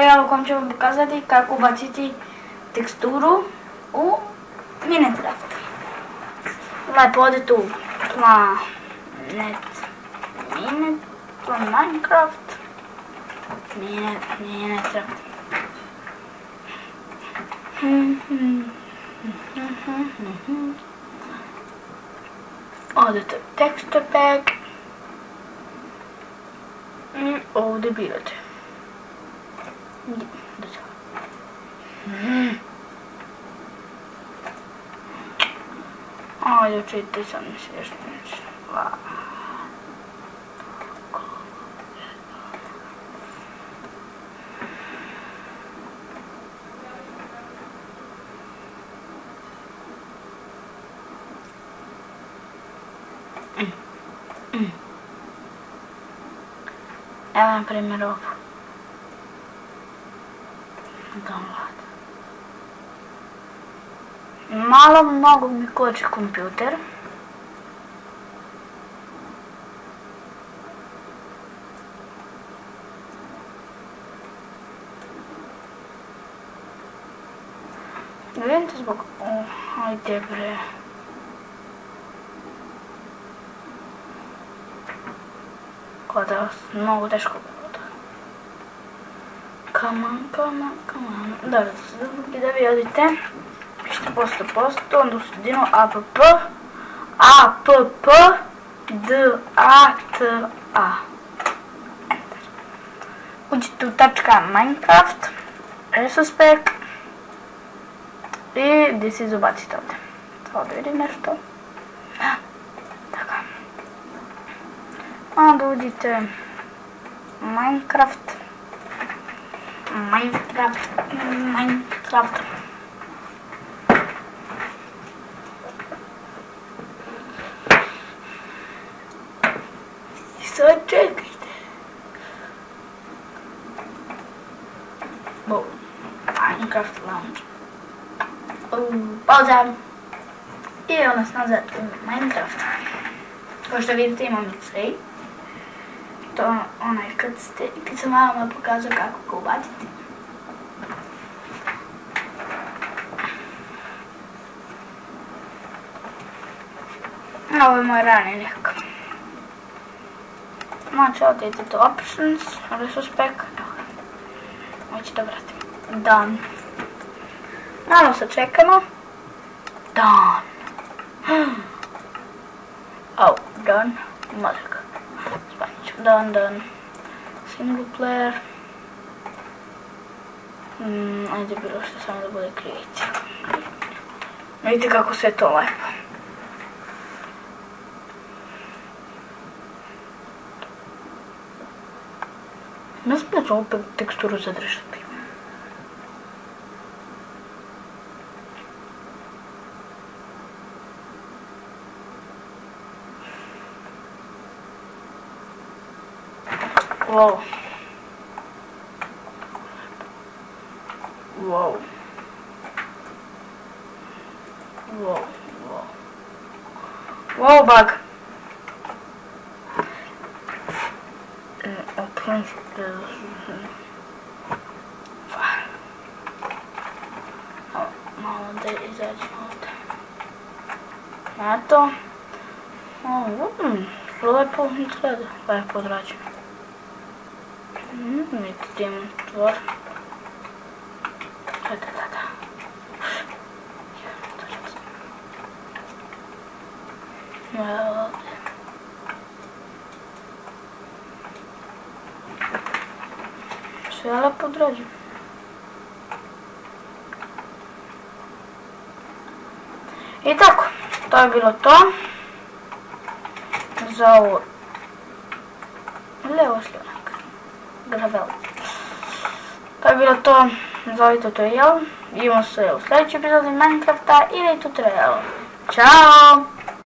tutorialu u kojem ću vam pokazati kako ubaciti teksturu u Minecraft. Lepo odete u Minecraft. Odete u texture pack i ovdje birate. Ajde, čite sam se još nešto. Evo na primjer ovo. Download. Mnogo mi koči kompjuter. Vidite zbog... Ajde bre. Kada mnogo teško bude. Come on. Da vi odite. Pišite posto, onda u sredinu app, d-a-t-a. Enter. Uđite u tačka Minecraft, resource pack i gdje se izubacite ovdje. Ovdje vidim nešto. Tako. Onda uđite Minecraft. I sad čekajte. Minecraft Lounge. Pauza. I evo nas nazad u Minecraft. Kao što vidite imam X-Ray. To je onaj kad sam vam pokazao kako ga ubaciti. Ovo je moj rani lik. Znači ovdje idete u Options, Resource Pack, ovo ću da vratim. Done. Malo se čekamo. Done. Oh, done. Mozak. Spanit ću. Done. Single player. Ajde bilo što samo da bude create. Vidite kako sve to lepo. Ne smijem ću opet teksturu zadržati. Wow, bug. Malo da izađemo ovdje. Eto. Lepo izgleda. Lepo odrađeno. Vidite imam tvor. Da. Sve je lepo odrađeno. I tako, to je bilo to. Za ovo levo sljedak gravel. To je bilo to za ovaj tutorial. Vidimo se u sljedećoj epizodi Minecrafta ili tutorialu. Ćao!